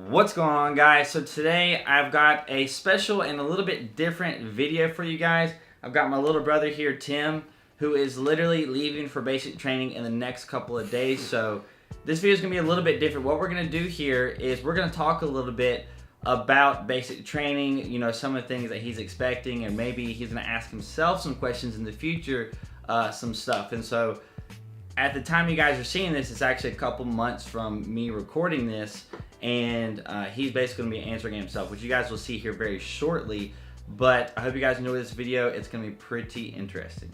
What's going on, guys? So today I've got a special and a little bit different video for you guys. I've got my little brother here, Tim, who is literally leaving for basic training in the next couple of days. So this video is going to be a little bit different. What we're going to do here is we're going to talk a little bit about basic training, you know, some of the things that he's expecting, and maybe he's going to ask himself some questions in the future, some stuff. And so at the time you guys are seeing this, it's actually a couple months from me recording this, and he's basically going to be answering himself, which you guys will see here very shortly. But I hope you guys enjoy this video. It's going to be pretty interesting.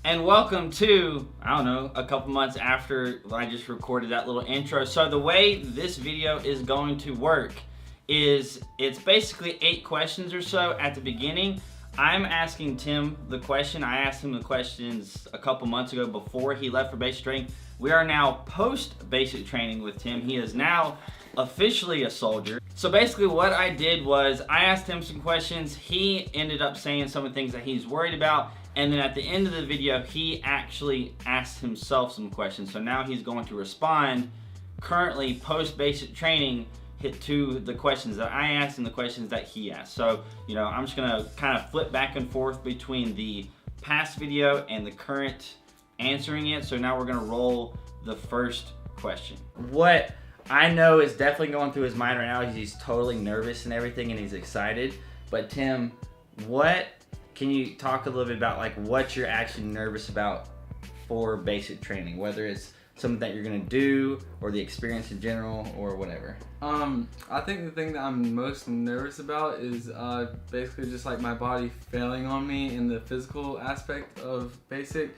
And welcome to, I don't know, a couple months after I just recorded that little intro. So the way this video is going to work is it's basically 8 questions or so at the beginning. I'm asking Tim the question. I asked him the questions a couple months ago before he left for basic training. We are now post basic training with Tim. He is now officially a soldier. So basically what I did was I asked him some questions. He ended up saying some of the things that he's worried about. And then at the end of the video, he actually asked himself some questions. So now he's going to respond currently post basic training to the questions that I asked and the questions that he asked. So, you know, I'm just gonna kind of flip back and forth between the past video and the current answering it. So now we're gonna roll the first question. What I know is definitely going through his mind right now is he's totally nervous and everything, and he's excited. But Tim, can you talk a little bit about like what you're actually nervous about for basic training, whether it's something that you're gonna do or the experience in general or whatever? I think the thing that I'm most nervous about is basically just like my body failing on me in the physical aspect of basic,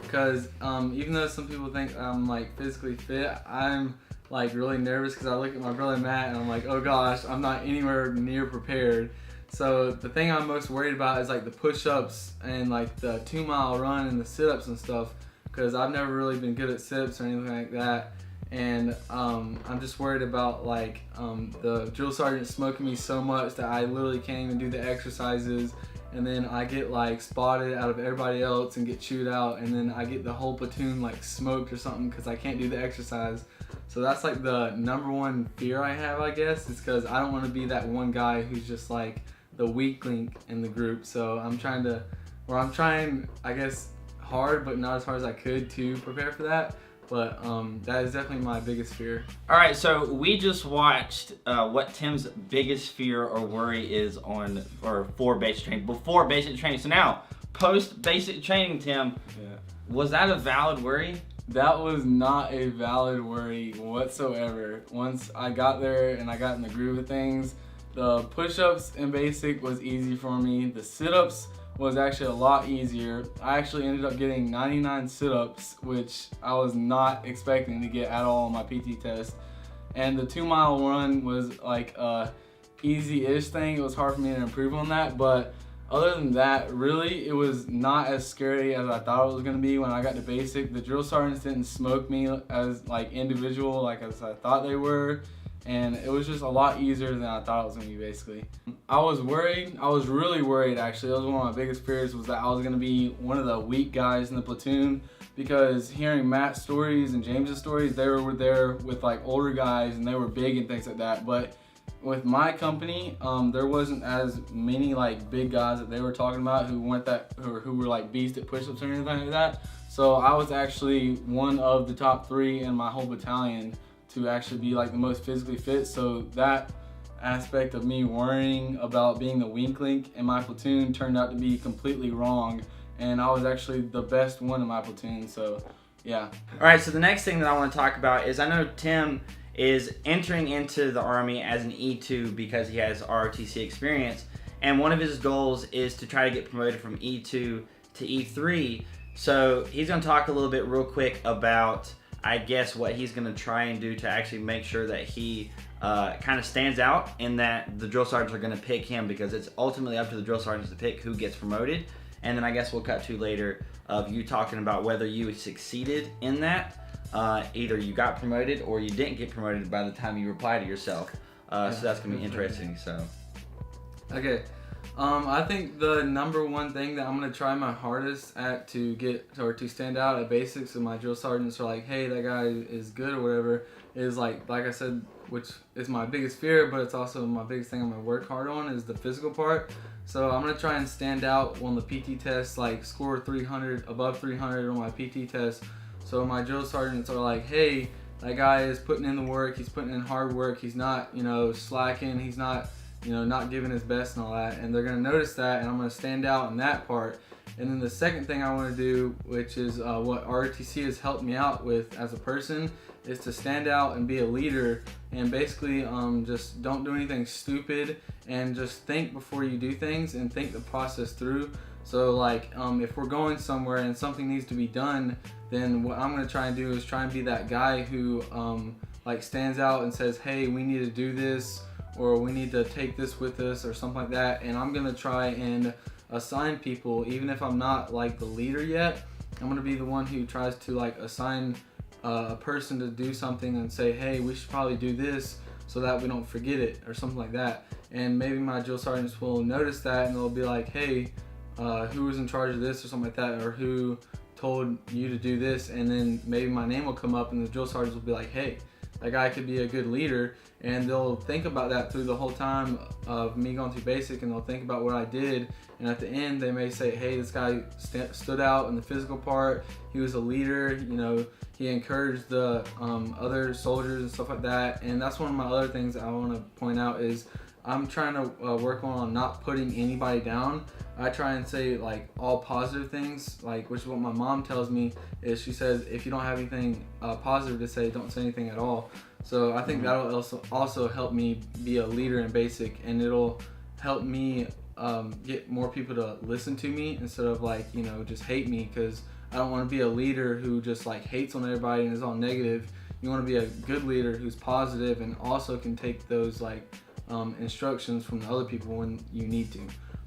because even though some people think I'm like physically fit, I'm like really nervous because I look at my brother Matt and I'm like, oh gosh, I'm not anywhere near prepared. So the thing I'm most worried about is like the push-ups and like the 2-mile run and the sit-ups and stuff, because I've never really been good at sit-ups or anything like that. And I'm just worried about like the drill sergeant smoking me so much that I literally can't even do the exercises, and then I get like spotted out of everybody else and get chewed out, and then I get the whole platoon like smoked or something because I can't do the exercise. So that's like the #1 fear I have, I guess, is because I don't want to be that one guy who's just like the weak link in the group. So I'm trying, I guess, hard, but not as hard as I could to prepare for that. But that is definitely my biggest fear. All right, so we just watched what Tim's biggest fear or worry is for basic training, before basic training. So now, post basic training, Tim, was that a valid worry? That was not a valid worry whatsoever. Once I got there and I got in the groove of things, the push-ups in basic was easy for me. The sit-ups was actually a lot easier. I actually ended up getting 99 sit-ups, which I was not expecting to get at all on my PT test. And the 2-mile run was like a easy-ish thing. It was hard for me to improve on that, but other than that, really, it was not as scary as I thought it was gonna be when I got to basic. The drill sergeants didn't smoke me as like individual, like as I thought they were. And it was just a lot easier than I thought it was going to be, basically. I was worried. I was really worried, actually. That was one of my biggest fears, was that I was going to be one of the weak guys in the platoon, because hearing Matt's stories and James's stories, they were there with like older guys and they were big and things like that. But with my company, there wasn't as many like big guys that they were talking about who were like beasts at push-ups or anything like that. So I was actually one of the top 3 in my whole battalion to actually be like the most physically fit. So that aspect of me worrying about being the weak link in my platoon turned out to be completely wrong, and I was actually the best one in my platoon. So yeah. All right, so the next thing that I want to talk about is I know Tim is entering into the Army as an E2 because he has ROTC experience, and one of his goals is to try to get promoted from E2 to E3. So he's going to talk a little bit real quick about, I guess, what he's going to try and do to actually make sure that he kind of stands out and that the drill sergeants are going to pick him, because it's ultimately up to the drill sergeants to pick who gets promoted. And then I guess we'll cut to later of you talking about whether you succeeded in that. Either you got promoted or you didn't get promoted by the time you reply to yourself. So that's going to be interesting. So okay, I think the number one thing that I'm gonna try my hardest at to get or to stand out at basics, and my drill sergeants are like, hey, that guy is good or whatever, is like I said, which is my biggest fear, but it's also my biggest thing I'm gonna work hard on is the physical part. So I'm gonna try and stand out on the PT test, like score 300, above 300 on my PT test. So my drill sergeants are like, hey, that guy is putting in the work, he's putting in hard work, he's not, slacking, he's not, not giving his best and all that. And they're gonna notice that, and I'm gonna stand out in that part. And then the second thing I wanna do, which is what ROTC has helped me out with as a person, is to stand out and be a leader, and basically just don't do anything stupid, and just think before you do things and think the process through. So like if we're going somewhere and something needs to be done, then what I'm gonna try and do is try and be that guy who like stands out and says, hey, we need to do this, or we need to take this with us, or something like that. And I'm gonna try and assign people, even if I'm not like the leader yet. I'm gonna be the one who tries to like assign a person to do something and say, hey, we should probably do this so that we don't forget it, or something like that. And maybe my drill sergeants will notice that, and they'll be like, hey, who was in charge of this, or something like that, or who told you to do this. And then maybe my name will come up, and the drill sergeants will be like, hey, that guy could be a good leader. And they'll think about that through the whole time of me going through basic, and they'll think about what I did, and at the end they may say, hey, this guy stood out in the physical part, he was a leader, he encouraged the other soldiers and stuff like that. And that's one of my other things I want to point out is I'm trying to work on not putting anybody down. I try and say like all positive things, like, which is what my mom tells me, is she says, if you don't have anything positive to say, don't say anything at all. So I think that'll also help me be a leader in basic, and it'll help me get more people to listen to me instead of like, just hate me, because I don't want to be a leader who just like hates on everybody and is all negative. You want to be a good leader who's positive and also can take those like instructions from the other people when you need to.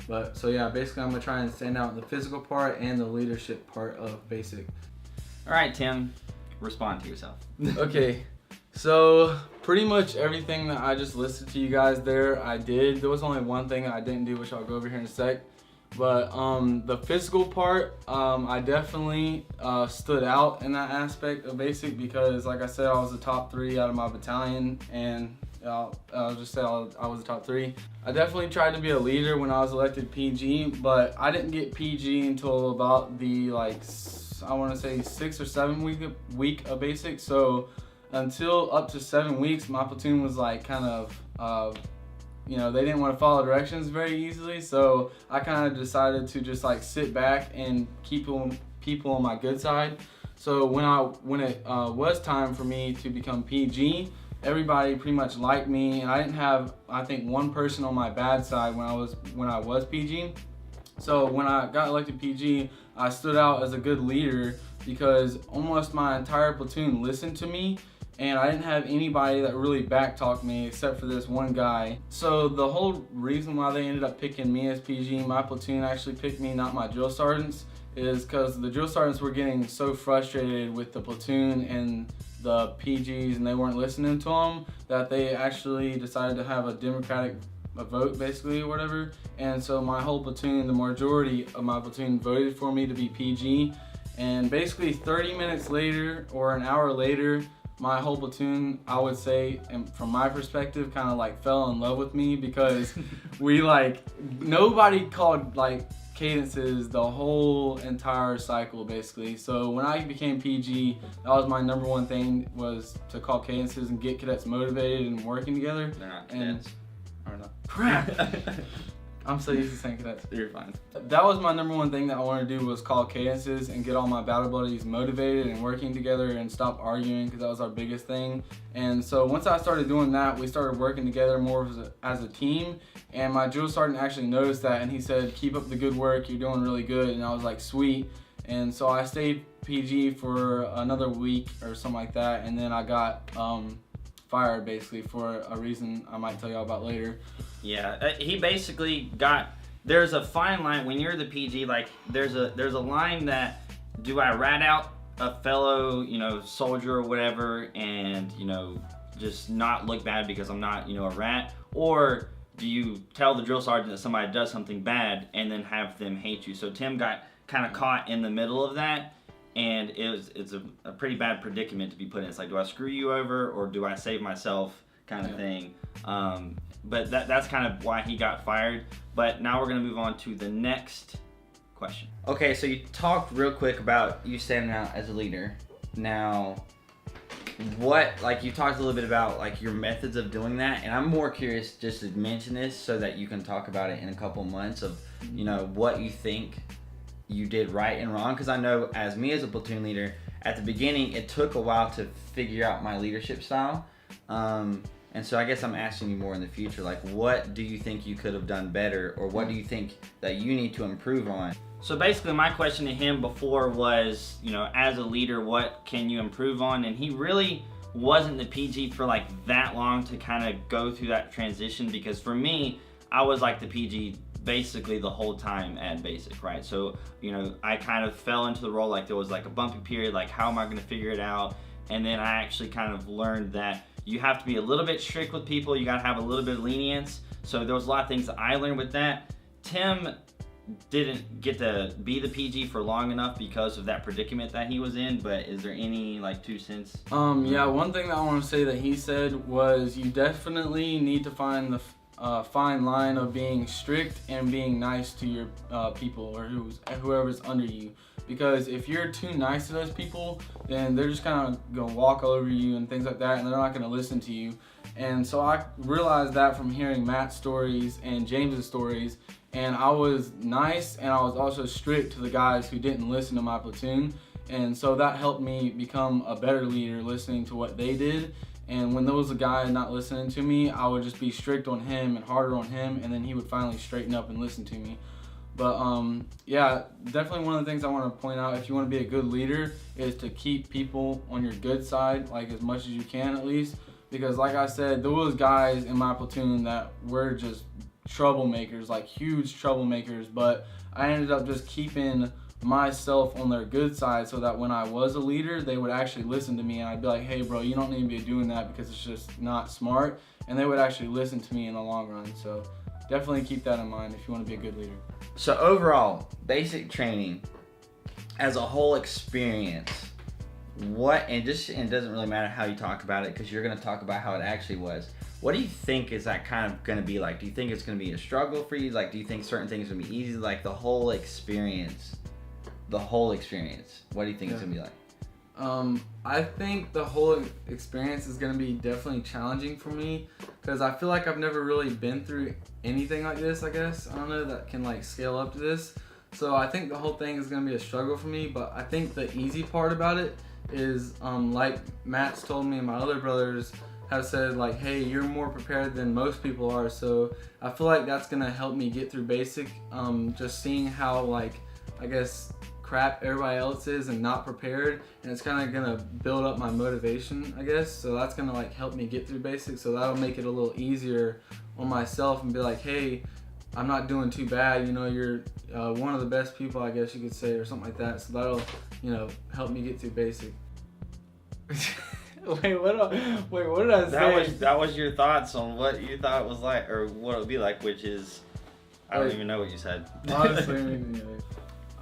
But so yeah, basically I'm gonna try and stand out in the physical part and the leadership part of basic. All right, Tim, respond to yourself. Okay, so pretty much everything that I just listed to you guys there, I did. There was only one thing I didn't do, which I'll go over here in a sec. But the physical part, I definitely stood out in that aspect of basic, because like I said, I was the top 3 out of my battalion, and I'll just say I was the top 3. I definitely tried to be a leader when I was elected PG, but I didn't get PG until about the I want to say 6 or 7 week of basic. So until up to 7 weeks, my platoon was like kind of they didn't want to follow directions very easily. So I kind of decided to just like sit back and keep people on my good side. So when it was time for me to become PG, everybody pretty much liked me, and I didn't have, I think, one person on my bad side when I was PG. So when I got elected PG, I stood out as a good leader because almost my entire platoon listened to me, and I didn't have anybody that really backtalked me except for this one guy. So the whole reason why they ended up picking me as PG, my platoon actually picked me, not my drill sergeants, is because the drill sergeants were getting so frustrated with the platoon and the PGs, and they weren't listening to them, that they actually decided to have a democratic vote, basically, or whatever. And so my whole platoon, the majority of my platoon, voted for me to be PG. And basically 30 minutes later or an hour later, my whole platoon, I would say, and from my perspective, kind of like fell in love with me, because we nobody called cadences the whole entire cycle, basically. So when I became PG, that was my number one thing, was to call cadences and get cadets motivated and working together. They're not cadets. Or not. Crap! I'm so used to saying cadets. You're fine. That was my number one thing that I wanted to do, was call cadences and get all my battle buddies motivated and working together and stop arguing, because that was our biggest thing. And so once I started doing that, we started working together more as a team. And my drill sergeant actually noticed that, and he said, keep up the good work, you're doing really good. And I was like, sweet. And so I stayed PG for another week or something like that, and then I got fired, basically, for a reason I might tell y'all about later. Yeah, he basically there's a fine line when you're the PG, there's a line that, do I rat out a fellow, soldier or whatever, and, just not look bad because I'm not, a rat, or do you tell the drill sergeant that somebody does something bad and then have them hate you? So Tim got kind of caught in the middle of that, and it's a pretty bad predicament to be put in. It's like, do I screw you over or do I save myself kind of thing? But that's kind of why he got fired. But now we're going to move on to the next question. Okay, so you talked real quick about you standing out as a leader. Now, you talked a little bit about like your methods of doing that, and I'm more curious just to mention this so that you can talk about it in a couple months of, you know, what you think you did right and wrong. Because I know as me as a platoon leader, at the beginning, it took a while to figure out my leadership style. And so I guess I'm asking you more in the future, like, what do you think you could have done better, or what do you think that you need to improve on? So basically my question to him before was, you know, as a leader, what can you improve on? And he really wasn't the PG for like that long to kind of go through that transition, because for me, I was like the PG basically the whole time at basic, right? So, you know, I kind of fell into the role, like there was like a bumpy period, like how am I gonna figure it out? And then I actually kind of learned that you have to be a little bit strict with people, you gotta have a little bit of lenience. So there was a lot of things that I learned with that. Tim didn't get to be the PG for long enough because of that predicament that he was in, but is there any like 2 cents? Yeah, one thing that I want to say that he said was you definitely need to find the fine line of being strict and being nice to your people or whoever's under you. Because if you're too nice to those people, then they're just kind of gonna walk over you and things like that, and they're not gonna listen to you. And so I realized that from hearing Matt's stories and James's stories, and I was nice and I was also strict to the guys who didn't listen to my platoon. And so that helped me become a better leader, listening to what they did. And when there was a guy not listening to me, I would just be strict on him and harder on him, and then he would finally straighten up and listen to me. But yeah, definitely one of the things I want to point out, if you want to be a good leader, is to keep people on your good side, like as much as you can at least. Because like I said, there was guys in my platoon that were just troublemakers, like huge troublemakers, but I ended up just keeping myself on their good side so that when I was a leader, they would actually listen to me, and I'd be like, hey bro, you don't need to be doing that because it's just not smart, and they would actually listen to me in the long run. So definitely keep that in mind if you want to be a good leader. So overall, basic training as a whole experience, and it doesn't really matter how you talk about it because you're going to talk about how it actually was. What do you think is that kind of going to be like? Do you think it's going to be a struggle for you? Like, do you think certain things are going to be easy? Like the whole experience, what do you think it's going to be like? I think the whole experience is going to be definitely challenging for me because I feel like I've never really been through anything like this, I guess. I don't know, that can like scale up to this. So I think the whole thing is going to be a struggle for me, but I think the easy part about it is like Matt's told me and my other brothers have said, like, hey, you're more prepared than most people are. So I feel like that's going to help me get through basic, just seeing how, like, I guess crap everybody else is and not prepared, and it's kind of gonna build up my motivation, I guess. So that's gonna like help me get through basics, so that'll make it a little easier on myself and be like, hey, I'm not doing too bad, you know, you're one of the best people, I guess you could say, or something like that. So that'll, you know, help me get through basic. Wait, what did I say? That was your thoughts on what you thought it was like, or what it would be like, which is, I don't even know what you said. Honestly,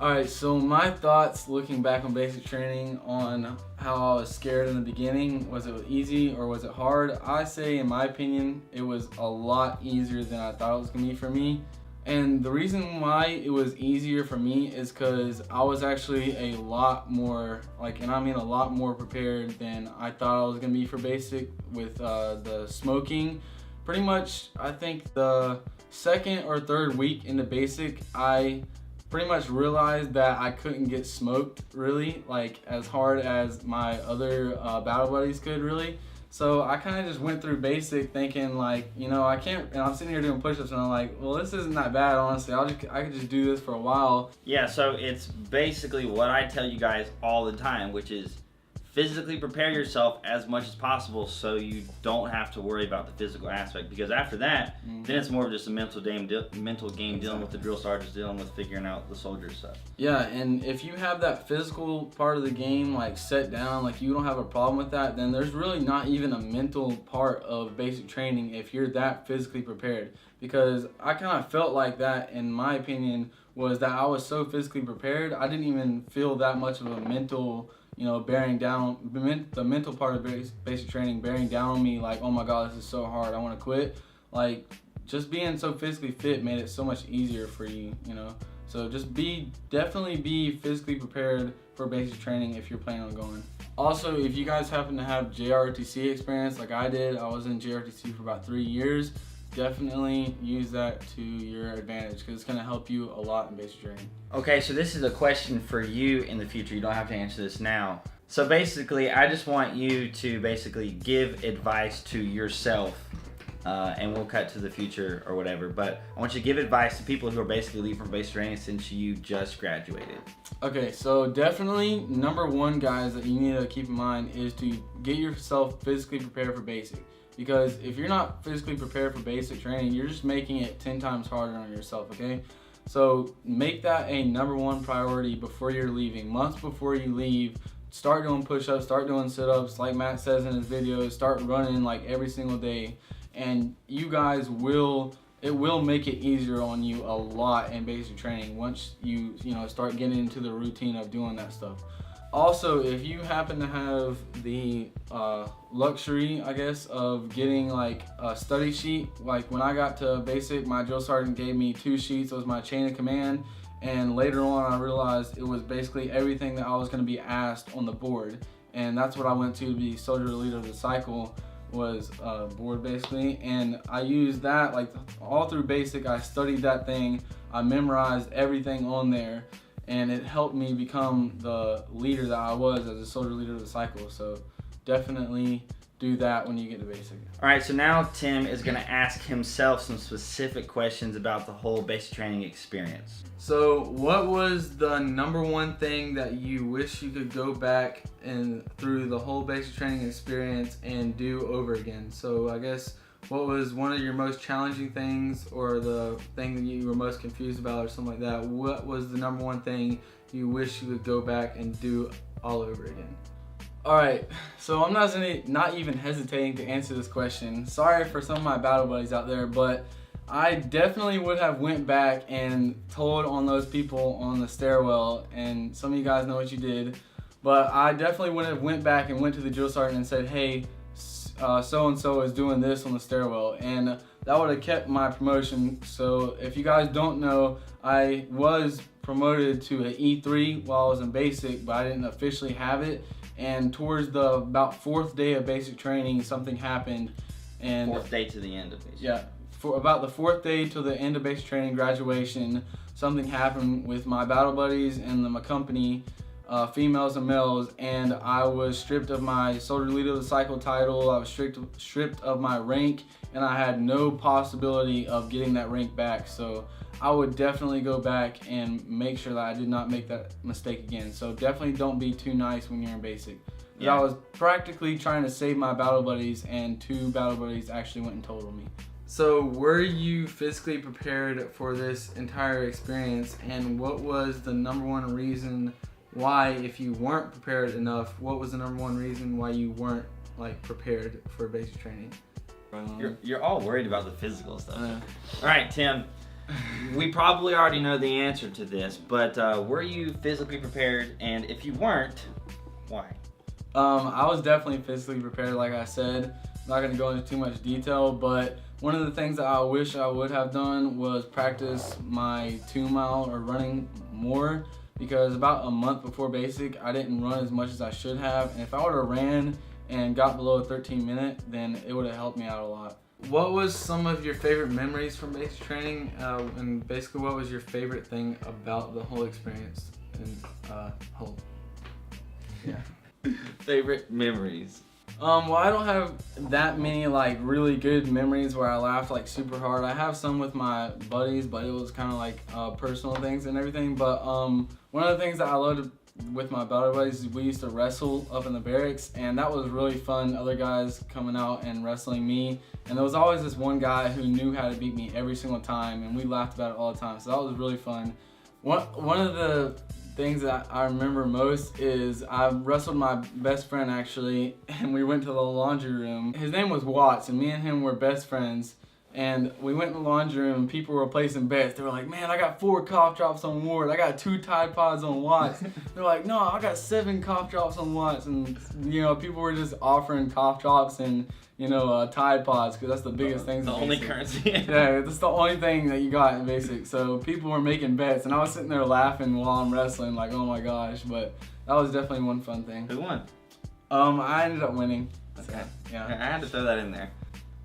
Alright, so my thoughts looking back on basic training on how I was scared in the beginning, was it easy or was it hard? I say, in my opinion, it was a lot easier than I thought it was going to be for me. And the reason why it was easier for me is because I was actually a lot more, and I mean a lot more prepared than I thought I was going to be for basic with the smoking. Pretty much, I think the second or third week into basic, I pretty much realized that I couldn't get smoked really, like as hard as my other battle buddies could really. So I kind of just went through basic thinking like, you know, I can't, and I'm sitting here doing push-ups and I'm like, well, this isn't that bad, honestly. I could just do this for a while. Yeah, so it's basically what I tell you guys all the time, which is physically prepare yourself as much as possible so you don't have to worry about the physical aspect, because after that, then it's more of just a mental game dealing with the drill sergeants, dealing with figuring out the soldier stuff. Yeah, and if you have that physical part of the game like set down, like you don't have a problem with that, then there's really not even a mental part of basic training if you're that physically prepared. Because I kind of felt like that, in my opinion, was that I was so physically prepared, I didn't even feel that much of a mental, bearing down, the mental part of basic training bearing down on me, like, oh my God, this is so hard, I want to quit. Like, just being so physically fit made it so much easier for you, So just definitely be physically prepared for basic training if you're planning on going. Also, if you guys happen to have JROTC experience like I did, I was in JROTC for about 3 years, definitely use that to your advantage because it's going to help you a lot in basic training. Okay, so this is a question for you in the future. You don't have to answer this now. So basically, I just want you to basically give advice to yourself, and we'll cut to the future or whatever, but I want you to give advice to people who are basically leaving from basic training since you just graduated. Okay, so definitely number one, guys, that you need to keep in mind is to get yourself physically prepared for basic. Because if you're not physically prepared for basic training, you're just making it 10 times harder on yourself, okay? So make that a number one priority before you're leaving. Months before you leave, start doing push-ups, start doing sit-ups, like Matt says in his videos, start running like every single day. And you guys it will make it easier on you a lot in basic training once you start getting into the routine of doing that stuff. Also, if you happen to have the luxury, I guess, of getting like a study sheet, like when I got to basic, my drill sergeant gave me 2 sheets. It was my chain of command, and later on I realized it was basically everything that I was going to be asked on the board, and that's what I went to be soldier leader of the cycle, was board basically. And I used that like all through basic. I studied that thing, I memorized everything on there, and it helped me become the leader that I was as a soldier leader of the cycle. So definitely do that when you get to basic. All right, so now Tim is going to ask himself some specific questions about the whole basic training experience. So what was the number one thing that you wish you could go back and through the whole basic training experience and do over again? So I guess, what was one of your most challenging things, or the thing that you were most confused about, or something like that? What was the number one thing you wish you could go back and do all over again? Alright, so I'm not even hesitating to answer this question. Sorry for some of my battle buddies out there, but I definitely would have went back and told on those people on the stairwell, and some of you guys know what you did, but I definitely would have went back and went to the drill sergeant and said, hey, so-and-so is doing this on the stairwell, and that would have kept my promotion. So if you guys don't know, I was promoted to an E3 while I was in basic, but I didn't officially have it. And towards the about 4th day of basic training, something happened. And 4th day to the end of basic. Yeah, for about the 4th day to the end of basic training, graduation, something happened with my battle buddies and my company, females and males, and I was stripped of my soldier leader of the cycle title. I was stripped of my rank, and I had no possibility of getting that rank back. So I would definitely go back and make sure that I did not make that mistake again. So definitely don't be too nice when you're in basic. Yeah. I was practically trying to save my battle buddies, and 2 battle buddies actually went and told on me. So were you physically prepared for this entire experience, and what was the number one reason why, if you weren't prepared enough, what was the number one reason why you weren't like prepared for basic training? You're all worried about the physical stuff. All right, Tim. We probably already know the answer to this, but were you physically prepared? And if you weren't, why? I was definitely physically prepared, like I said. I'm not going to go into too much detail, but one of the things that I wish I would have done was practice my 2-mile or running more, because about a month before basic, I didn't run as much as I should have. And if I would have ran and got below a 13-minute, then it would have helped me out a lot. What was some of your favorite memories from basic training, and basically what was your favorite thing about the whole experience and Favorite memories? Well, I don't have that many like really good memories where I laughed like super hard. I have some with my buddies, but it was kind of like personal things and everything. But one of the things that I loved with my battle buddies, we used to wrestle up in the barracks, and that was really fun. Other guys coming out and wrestling me, and there was always this one guy who knew how to beat me every single time, and we laughed about it all the time. So that was really fun. One of the things that I remember most is I wrestled my best friend actually, and we went to the laundry room. His name was Watts, and me and him were best friends. And we went in the laundry room and people were placing bets. They were like, man, I got 4 cough drops on Ward. I got 2 Tide Pods on Watts. They're like, no, I got 7 cough drops on Watts. And, you know, people were just offering cough drops and, you know, Tide Pods, because that's the biggest thing. The only currency. Yeah, that's the only thing that you got in basic. So people were making bets, and I was sitting there laughing while I'm wrestling, like, oh my gosh. But that was definitely one fun thing. Who won? I ended up winning. Okay. So, yeah. I had to throw that in there.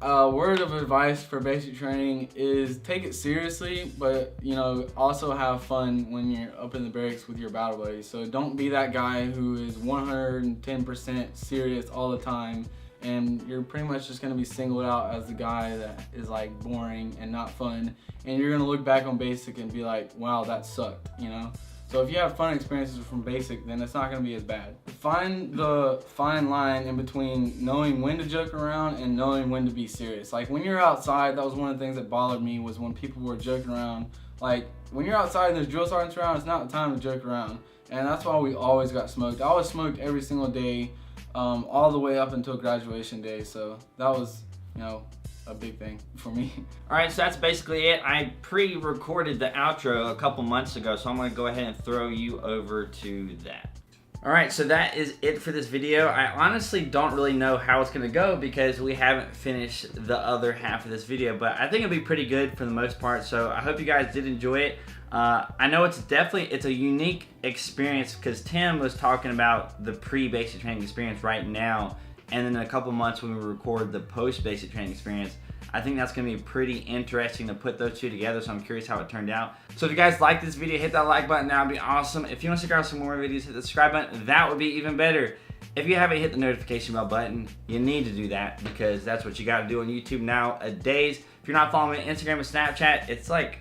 Word of advice for basic training is take it seriously, but you know, also have fun when you're up in the barracks with your battle buddies. So don't be that guy who is 110% serious all the time, and you're pretty much just gonna be singled out as the guy that is like boring and not fun, and you're gonna look back on basic and be like, wow, that sucked, you know? So if you have fun experiences from basic, then it's not going to be as bad. Find the fine line in between knowing when to joke around and knowing when to be serious. Like when you're outside, that was one of the things that bothered me, was when people were joking around. Like when you're outside and there's drill sergeants around, it's not the time to joke around. And that's why we always got smoked. I was smoked every single day, all the way up until graduation day. So that was, you know, a big thing for me. Alright, so that's basically it. I pre-recorded the outro a couple months ago, so I'm going to go ahead and throw you over to that. Alright, so that is it for this video. I honestly don't really know how it's going to go because we haven't finished the other half of this video, but I think it'll be pretty good for the most part, so I hope you guys did enjoy it. I know it's a unique experience because Tim was talking about the pre-basic training experience right now, and then in a couple months when we record the post-basic training experience. I think that's going to be pretty interesting to put those two together, so I'm curious how it turned out. So if you guys like this video, hit that like button, that would be awesome. If you want to check out some more videos, hit the subscribe button, that would be even better. If you haven't hit the notification bell button, you need to do that because that's what you got to do on YouTube nowadays. If you're not following me on Instagram and Snapchat, it's like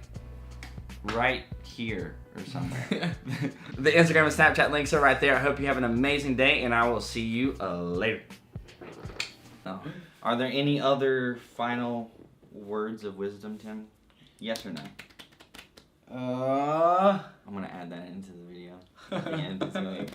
right here or somewhere. The Instagram and Snapchat links are right there. I hope you have an amazing day, and I will see you later. Oh. Are there any other final words of wisdom, Tim? Yes or no? I'm gonna add that into the video. At the end, it's gonna be...